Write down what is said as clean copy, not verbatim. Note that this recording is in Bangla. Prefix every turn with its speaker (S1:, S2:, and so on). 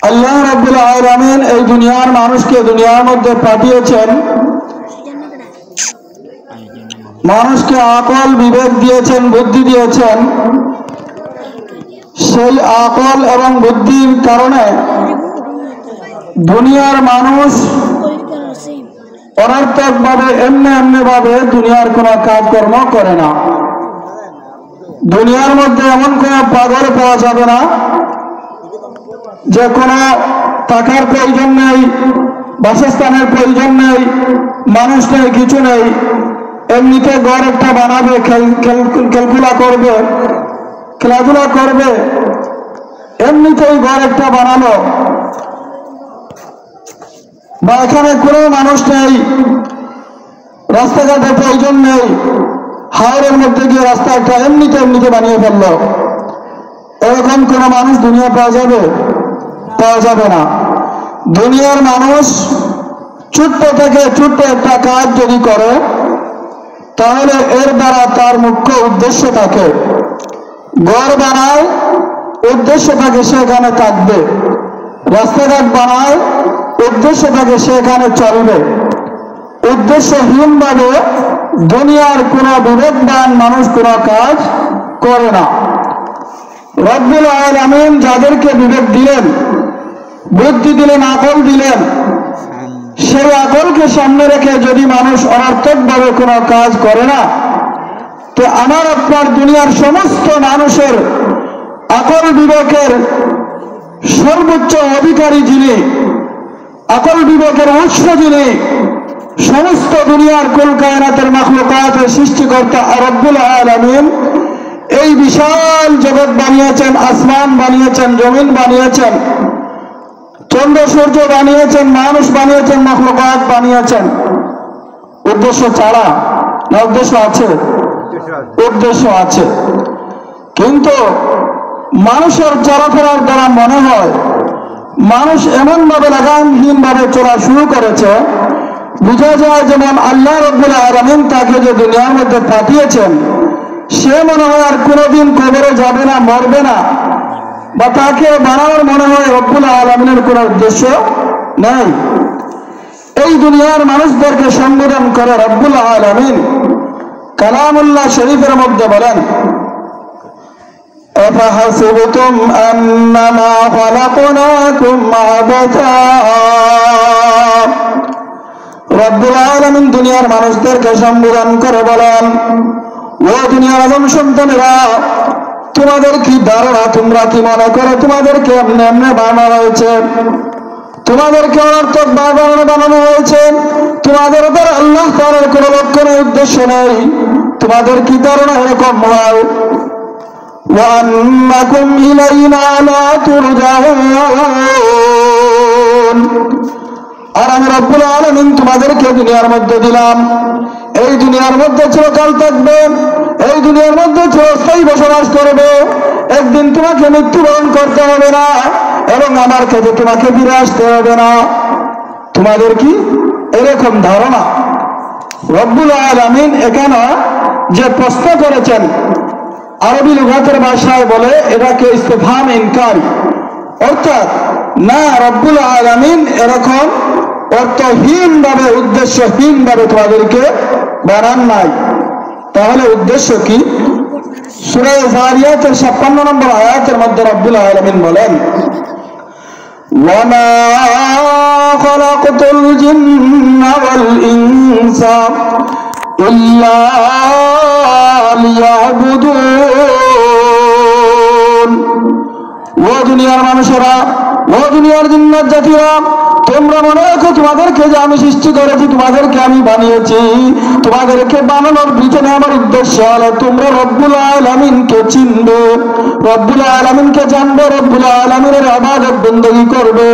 S1: আল্লাহ রাব্বুল আলামিন এই দুনিয়ার মানুষকে দুনিয়ার মধ্যে পাঠিয়েছেন, মানুষকে আকল বিবেক দিয়েছেন, বুদ্ধি দিয়েছেন। সেই আকল এবং বুদ্ধির কারণে দুনিয়ার মানুষ অনর্থকভাবে এমনি ভাবে দুনিয়ার কোনো কাজকর্ম করে না। দুনিয়ার মধ্যে এমন কোনো পাগল পাওয়া যাবে না যে কোনো টাকার প্রয়োজন নেই, বাসস্থানের প্রয়োজন নেই, মানুষ নেই, কিছু নেই, এমনিতে ঘর একটা বানাবে, খেলাধুলা করবে, এমনিতেই ঘর একটা বানালো, বা এখানে কোনো মানুষ নেই, রাস্তাঘাটের প্রয়োজন নেই, হাওড়ের মধ্যে গিয়ে রাস্তা একটা এমনিতে বানিয়ে ফেললো, এরকম কোনো মানুষ দুনিয়া পাওয়া যাবে না। দুনিয়ার মানুষ ছোট্ট থেকে ছোট্ট একটা কাজ যদি করে তাহলে এর দ্বারা তার মুখ্য উদ্দেশ্য থাকে, ঘর বানায়, উদ্দেশ্য থাকে সেখানে থাকবে, রাস্তাঘাট বানায়, উদ্দেশ্য থাকে সেখানে চলবে। উদ্দেশ্যহীন ভাবে দুনিয়ার কোন বিবেকবান মানুষ কোন কাজ করে না। রব্বুল আলামিন যাদেরকে বিবেক দিলেন, বুদ্ধি দিলেন, আকল দিলেন, সেই আকলকে সামনে রেখে যদি মানুষ অনর্থকভাবে কোনো কাজ করে না, তো আমার আপনার দুনিয়ার সমস্ত মানুষের আকল বিবেকের সর্বোচ্চ অধিকারী যিনি, আকল বিবেকের উৎস যিনি, সমস্ত দুনিয়ার কুল কায়নাতের মাখলুকাতের সৃষ্টিকর্তা রব্বুল আলামিন এই বিশাল জগৎ বানিয়েছেন, আসমান বানিয়েছেন, জমিন বানিয়েছেন, চন্দ্র সূর্য বানিয়েছেন, মানুষ বানিয়েছেন, মাখলুকাত বানিয়েছেন। উদ্দেশ্য ছাড়া না উদ্দেশ্য আছে? উদ্দেশ্য আছে, কিন্তু মানুষের চলাফেরার দ্বারা মনে হয় মানুষ এমন ভাবে লাগামহীন ভাবে চলা শুরু করেছে, বোঝা যায় যেমন আল্লাহ রাব্বুল আলামিন তাকে যে দুনিয়ার মধ্যে পাঠিয়েছেন সে মনে হয় আর কোনোদিন কবরে যাবে না, মরবে না, বা তাকে বানানোর মনে হয় রব্বুল আলামিনের কোনো উদ্দেশ্য নেই। এই দুনিয়ার মানুষদেরকে সম্বোধন করে রব্বুল আলামিন কালামুল্লাহ শরীফের মধ্যে বলেন, আফাহাসিবতুম আন্নামা খালাকনাকুম আবাসা। রব্বুল আলামিন দুনিয়ার মানুষদেরকে সম্বোধন করে বলেন, ও দুনিয়ার আদম সন্তানেরা, তোমাদের কি ধারণা, তোমরা কি মনে করো তোমাদেরকে এমনি বানানো হয়েছে? তোমাদেরকে অনর্থক বানানো হয়েছে? তোমাদের দ্বারা আল্লাহ তাআলার কোনো লক্ষ্য নেই, উদ্দেশ্য নেই? তোমাদের কি ধারণা এরকম হয়? ওয়া আন্নাকুম ইলাইনা লা তুরজাউন। আর আমি রব্বুল আলামিন তোমাদেরকে দুনিয়ার মধ্যে দিলাম, এই দুনিয়ার মধ্যে চিরকাল থাকবে, এই দুনিয়ার মধ্যে চিরস্থায়ী বসবাস করবে। একদিন তোমাকে মৃত্যুবরণ করতে হবে না এবং আমার কাছে তোমাকে ফিরে আসতে হবে না। তোমাদের কি এরকম ধারণা? রব্বুল আলামিন এখানে যে প্রশ্ন করেছেন, আরবি লুগাতের ভাষায় বলে এটাকে ইস্তেফহাম ইনকারি, অর্থাৎ না, রব্বুল আলামিন এরকম অর্থহীন ভাবে, উদ্দেশ্যহীন ভাবে তোমাদেরকে বানান নাই। তাহলে উদ্দেশ্য কি? সূরা যারিয়াতের 56 নম্বর আয়াতের মধ্যে রব্বুল আলামিন বলেন, ওয়ামা খালাকতুল জিন্না ওয়াল ইনসা ইল্লা লিয়াবুদুন। ও দুনিয়ার মানুষেরা, ও দুনিয়ার জিন্নাত জাতিরা, তোমরা মনে রাখো তোমাদেরকে যে আমি সৃষ্টি করেছি, তোমাদেরকে আমি বানিয়েছি, তোমাদেরকে বানানোর পিছনে আমার উদ্দেশ্য হলো তোমরা রব্বুল আলামিনকে চিনবে, রব্বুল আলামিনকে জানবে, রব্বুল আলামিনের ইবাদত বندگی করবে।